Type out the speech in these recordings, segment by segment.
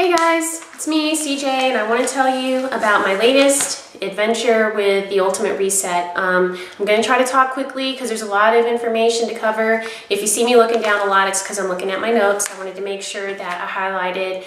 Hey guys, it's me, CJ, and I want to tell you about my latest adventure with the Ultimate Reset. I'm going to try to talk quickly because there's a lot of information to cover. If you see me looking down a lot, it's because I'm looking at my notes. I wanted to make sure that I highlighted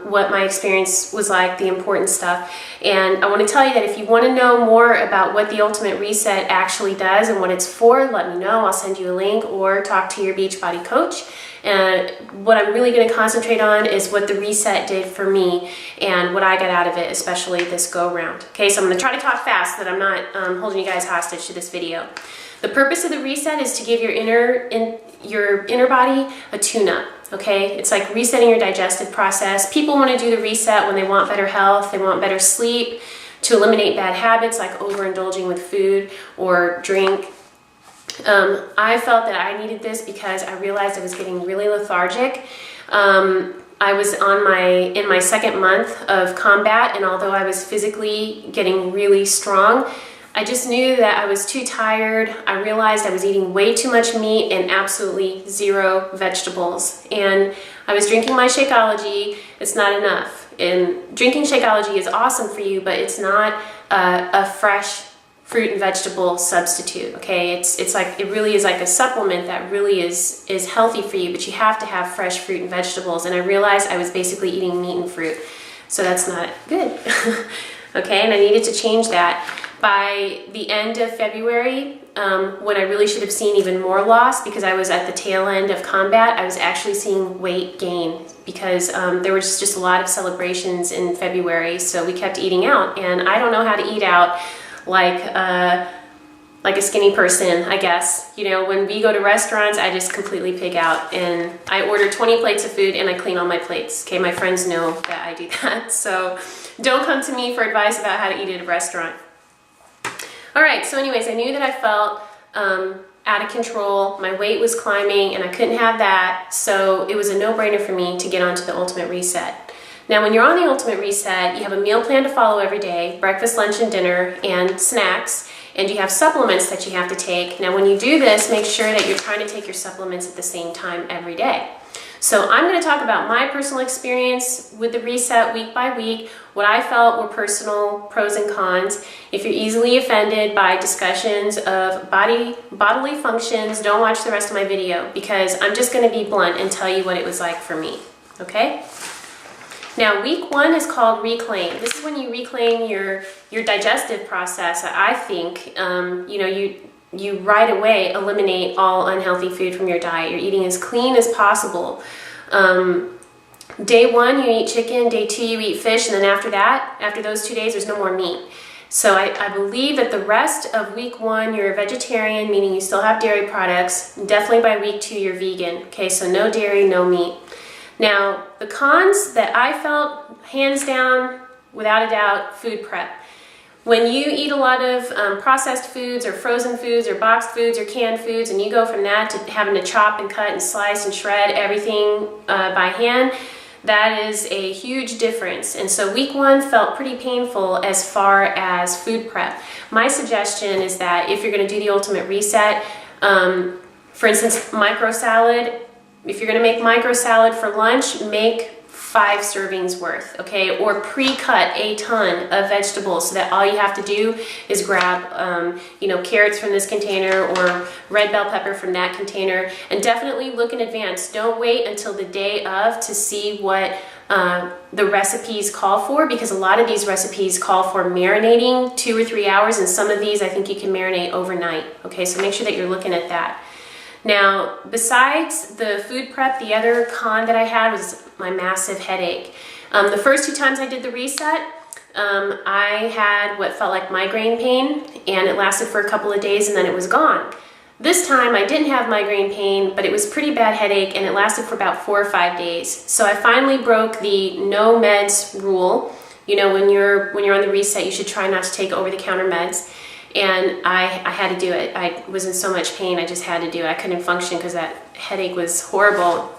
what my experience was like, the important stuff. And I want to tell you that if you want to know more about what the Ultimate Reset actually does and what it's for, let me know. I'll send you a link or talk to your Beachbody coach. And what I'm really going to concentrate on is what the reset did for me and what I got out of it, especially this go round. Okay, so I'm going to try to talk fast so that I'm not holding you guys hostage to this video. The purpose of the reset is to give your inner body a tune-up. Okay, it's like resetting your digestive process. People want to do the reset when they want better health, they want better sleep, to eliminate bad habits like overindulging with food or drink. I felt that I needed this because I realized I was getting really lethargic. I was in my second month of combat, and although I was physically getting really strong, I just knew that I was too tired. I realized I was eating way too much meat and absolutely zero vegetables. And I was drinking my Shakeology. It's not enough. And drinking Shakeology is awesome for you, but it's not a fresh fruit and vegetable substitute. Okay, it's like, it really is like a supplement that really is healthy for you, but you have to have fresh fruit and vegetables. And I realized I was basically eating meat and fruit, so that's not good. Okay, and I needed to change that. By the end of February, when I really should have seen even more loss because I was at the tail end of combat, I was actually seeing weight gain because there was just a lot of celebrations in February, so we kept eating out, and I don't know how to eat out like a skinny person, I guess. You know, when we go to restaurants, I just completely pig out, and I order 20 plates of food and I clean all my plates. Okay, my friends know that I do that, so don't come to me for advice about how to eat at a restaurant. All right, so anyways, I knew that I felt out of control. My weight was climbing and I couldn't have that, so it was a no-brainer for me to get onto the Ultimate Reset. Now, when you're on the Ultimate Reset, you have a meal plan to follow every day, breakfast, lunch, and dinner, and snacks, and you have supplements that you have to take. Now, when you do this, make sure that you're trying to take your supplements at the same time every day. So I'm going to talk about my personal experience with the reset week by week, what I felt were personal pros and cons. If you're easily offended by discussions of bodily functions, don't watch the rest of my video because I'm just going to be blunt and tell you what it was like for me, okay? Now, week one is called Reclaim. This is when you reclaim your digestive process. I think, you right away eliminate all unhealthy food from your diet. You're eating as clean as possible. Day one, you eat chicken. Day two, you eat fish. And then after those 2 days, there's no more meat. So I believe that the rest of week one, you're a vegetarian, meaning you still have dairy products. Definitely by week two, you're vegan. Okay, so no dairy, no meat. Now, the cons that I felt, hands down, without a doubt, food prep. When you eat a lot of processed foods or frozen foods or boxed foods or canned foods, and you go from that to having to chop and cut and slice and shred everything by hand, that is a huge difference. And so week one felt pretty painful as far as food prep. My suggestion is that if you're going to do the Ultimate Reset, for instance, micro salad, if you're going to make micro salad for lunch, make 5 servings worth, okay? Or pre-cut a ton of vegetables so that all you have to do is grab, carrots from this container or red bell pepper from that container, and definitely look in advance. Don't wait until the day of to see what the recipes call for, because a lot of these recipes call for marinating 2 or 3 hours, and some of these I think you can marinate overnight, okay? So make sure that you're looking at that. Now, besides the food prep, the other con that I had was my massive headache. The first 2 times I did the reset, I had what felt like migraine pain, and it lasted for a couple of days and then it was gone. This time I didn't have migraine pain, but it was pretty bad headache and it lasted for about 4 or 5 days. So I finally broke the no meds rule. You know, when you're on the reset, you should try not to take over-the-counter meds. And I had to do it. I was in so much pain, I just had to do it. I couldn't function because that headache was horrible.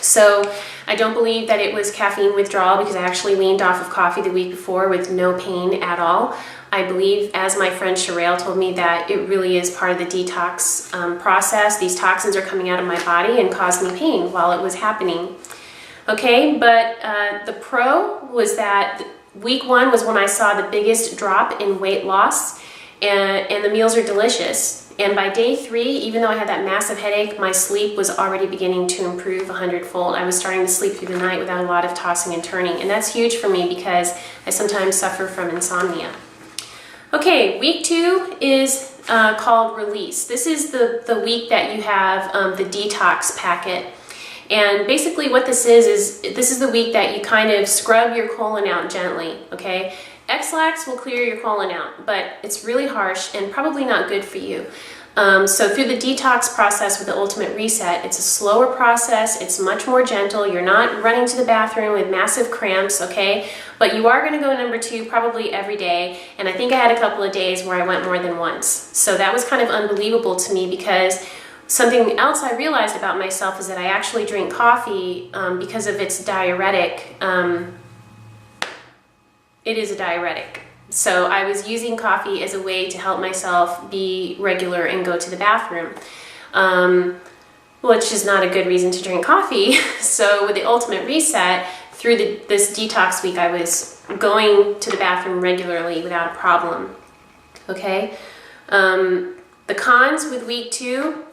So I don't believe that it was caffeine withdrawal because I actually weaned off of coffee the week before with no pain at all. I believe, as my friend Sherelle told me, that it really is part of the detox process. These toxins are coming out of my body and caused me pain while it was happening. Okay, but the pro was that week 1 was when I saw the biggest drop in weight loss, and the meals are delicious. And by day 3, even though I had that massive headache, my sleep was already beginning to improve 100-fold. I was starting to sleep through the night without a lot of tossing and turning, and that's huge for me because I sometimes suffer from insomnia. Okay, week 2 is called Release. This is the week that you have the detox packet. And basically what this is this is the week that you kind of scrub your colon out gently, okay? X-Lax will clear your colon out, but it's really harsh and probably not good for you. So through the detox process with the Ultimate Reset, it's a slower process, it's much more gentle, you're not running to the bathroom with massive cramps, okay? But you are gonna go number 2 probably every day, and I think I had a couple of days where I went more than once. So that was kind of unbelievable to me because something else I realized about myself is that I actually drink coffee because of its diuretic. It is a diuretic. So I was using coffee as a way to help myself be regular and go to the bathroom, which is not a good reason to drink coffee. So with the Ultimate Reset, through this detox week, I was going to the bathroom regularly without a problem, okay? The cons with week 2,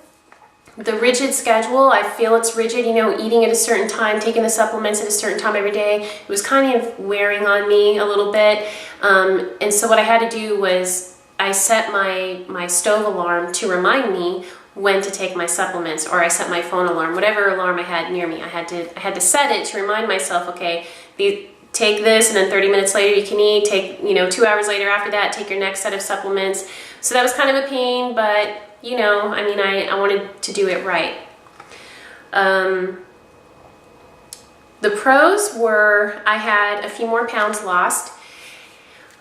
the rigid schedule, I feel it's rigid, you know, eating at a certain time, taking the supplements at a certain time every day. It was kind of wearing on me a little bit. And so what I had to do was I set my stove alarm to remind me when to take my supplements, or I set my phone alarm, whatever alarm I had near me. I had to set it to remind myself, okay, take this, and then 30 minutes later you can eat. Take, 2 hours later after that, take your next set of supplements. So that was kind of a pain, but I wanted to do it right. The pros were I had a few more pounds lost.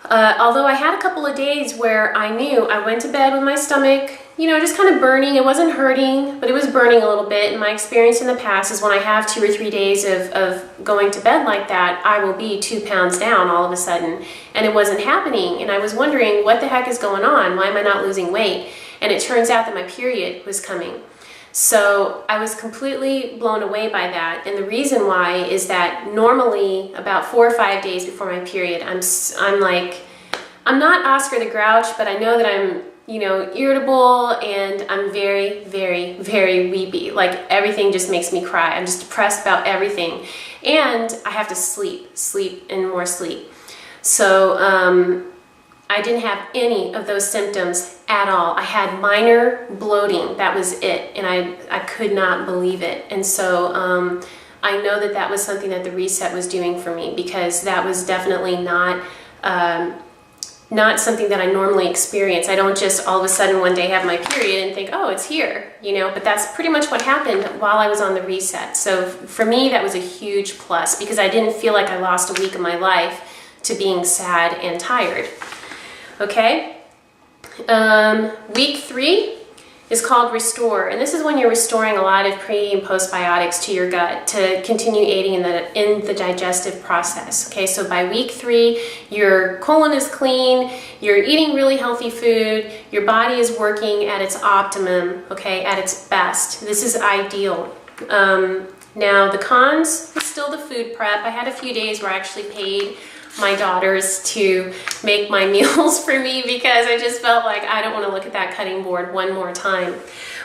Although I had a couple of days where I knew I went to bed with my stomach, just kind of burning. It wasn't hurting, but it was burning a little bit. And my experience in the past is when I have 2 or 3 days of going to bed like that, I will be 2 pounds down all of a sudden. And it wasn't happening. And I was wondering, what the heck is going on? Why am I not losing weight? And it turns out that my period was coming. So I was completely blown away by that. And the reason why is that normally about 4 or 5 days before my period, I'm not Oscar the Grouch, but I know that I'm, irritable, and I'm very, very, very weepy. Like, everything just makes me cry. I'm just depressed about everything. And I have to sleep, and more sleep. So I didn't have any of those symptoms at all. I had minor bloating, that was it, and I could not believe it. And so I know that was something that the reset was doing for me, because that was definitely not something that I normally experience. I don't just all of a sudden one day have my period and think, oh, it's here, but that's pretty much what happened while I was on the reset. So for me, that was a huge plus, because I didn't feel like I lost a week of my life to being sad and tired. Okay, week 3 is called Restore, and this is when you're restoring a lot of pre and postbiotics to your gut to continue aiding in the digestive process. Okay, so by week 3, your colon is clean, you're eating really healthy food, your body is working at its optimum, okay, at its best. This is ideal. Now the cons is still the food prep. I had a few days where I actually paid my daughters to make my meals for me, because I just felt like I don't want to look at that cutting board one more time.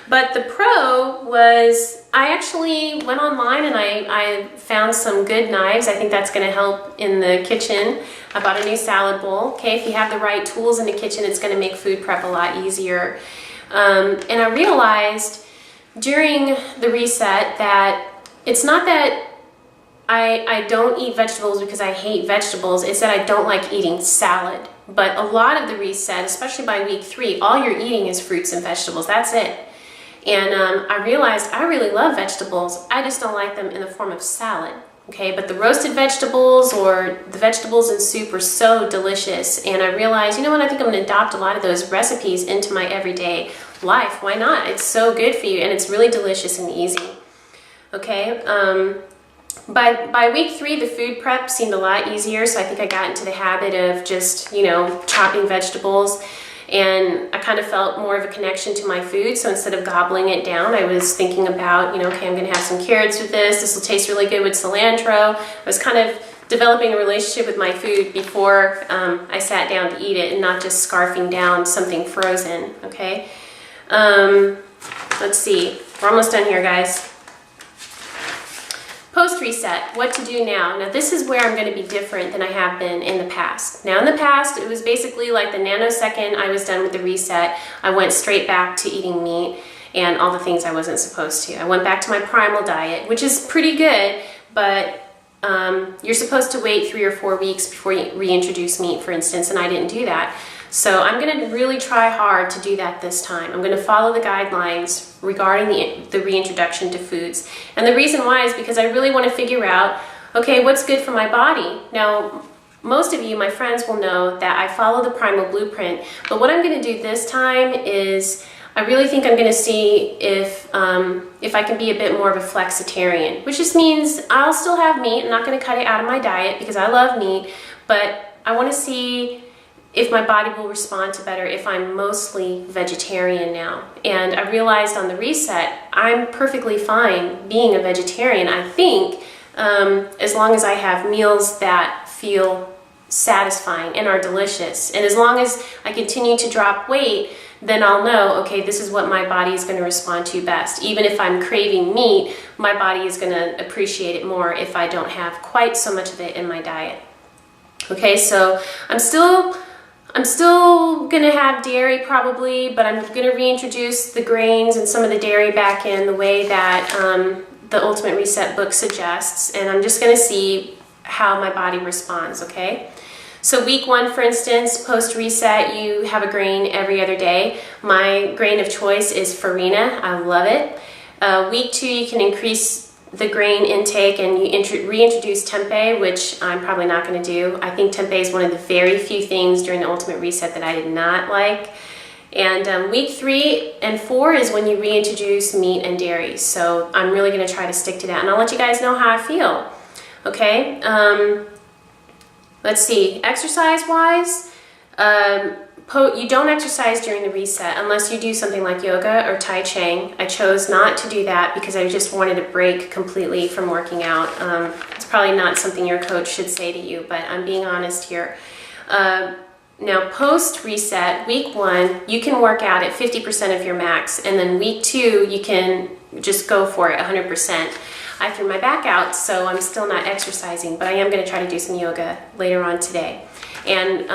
But the pro was I actually went online and I found some good knives. I think that's going to help in the kitchen. I bought a new salad bowl. Okay, if you have the right tools in the kitchen, it's going to make food prep a lot easier. And I realized during the reset that it's not that I don't eat vegetables because I hate vegetables. It's that I don't like eating salad. But a lot of the reset, especially by week 3, all you're eating is fruits and vegetables. That's it. And I realized I really love vegetables. I just don't like them in the form of salad. Okay, but the roasted vegetables or the vegetables in soup are so delicious. And I realized, you know what, I think I'm going to adopt a lot of those recipes into my everyday life. Why not? It's so good for you, and it's really delicious and easy. Okay, By week 3, the food prep seemed a lot easier, so I think I got into the habit of just, chopping vegetables. and I kind of felt more of a connection to my food. So instead of gobbling it down, I was thinking about, okay, I'm gonna have some carrots with this. This will taste really good with cilantro. I was kind of developing a relationship with my food before I sat down to eat it, and not just scarfing down something frozen, okay? Let's see, we're almost done here, guys. Post reset, what to do now. Now this is where I'm going to be different than I have been in the past. Now in the past, it was basically like the nanosecond I was done with the reset, I went straight back to eating meat and all the things I wasn't supposed to. I went back to my primal diet, which is pretty good, but you're supposed to wait 3 or 4 weeks before you reintroduce meat, for instance, and I didn't do that. So I'm going to really try hard to do that this time. I'm going to follow the guidelines regarding the reintroduction to foods. And the reason why is because I really want to figure out, okay, what's good for my body? Now, most of you, my friends, will know that I follow the Primal Blueprint, but what I'm going to do this time is I really think I'm going to see if I can be a bit more of a flexitarian, which just means I'll still have meat. I'm not going to cut it out of my diet because I love meat, but I want to see if my body will respond to better if I'm mostly vegetarian now. And I realized on the reset, I'm perfectly fine being a vegetarian, I think, as long as I have meals that feel satisfying and are delicious. And as long as I continue to drop weight, then I'll know, okay, this is what my body is going to respond to best. Even if I'm craving meat, my body is going to appreciate it more if I don't have quite so much of it in my diet. Okay, so I'm still gonna have dairy probably, but I'm gonna reintroduce the grains and some of the dairy back in the way that the Ultimate Reset book suggests, and I'm just gonna see how my body responds, okay? So week 1, for instance, post-reset, you have a grain every other day. My grain of choice is farina. I love it. Week 2, you can increase the grain intake and you reintroduce tempeh, which I'm probably not going to do. I think tempeh is one of the very few things during the Ultimate Reset that I did not like. And week 3 and 4 is when you reintroduce meat and dairy. So I'm really going to try to stick to that, and I'll let you guys know how I feel. Okay, let's see, exercise-wise, you don't exercise during the reset unless you do something like yoga or Tai Chi. I chose not to do that because I just wanted a break completely from working out. It's probably not something your coach should say to you, but I'm being honest here. Now, post-reset, week 1, you can work out at 50% of your max, and then week 2, you can just go for it 100%. I threw my back out, so I'm still not exercising, but I am going to try to do some yoga later on today. And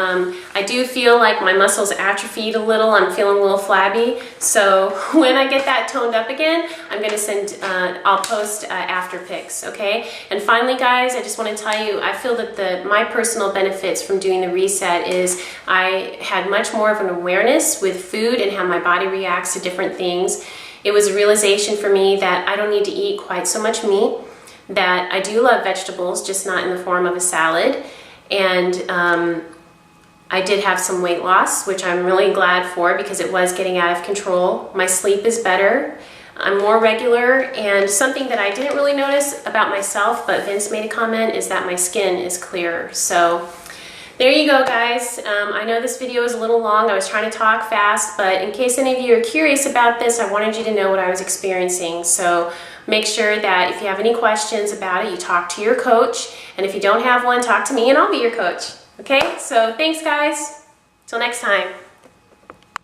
I do feel like my muscles atrophied a little. I'm feeling a little flabby. So when I get that toned up again, I'm going to I'll post after pics, okay? And finally, guys, I just want to tell you, I feel that my personal benefits from doing the reset is I had much more of an awareness with food and how my body reacts to different things. It was a realization for me that I don't need to eat quite so much meat, that I do love vegetables, just not in the form of a salad. And I did have some weight loss, which I'm really glad for because it was getting out of control. My sleep is better. I'm more regular, and something that I didn't really notice about myself, but Vince made a comment, is that my skin is clearer. So there you go, guys. I know this video is a little long. I was trying to talk fast, but in case any of you are curious about this, I wanted you to know what I was experiencing. So make sure that if you have any questions about it, you talk to your coach. And if you don't have one, talk to me and I'll be your coach. Okay? So thanks, guys. Till next time.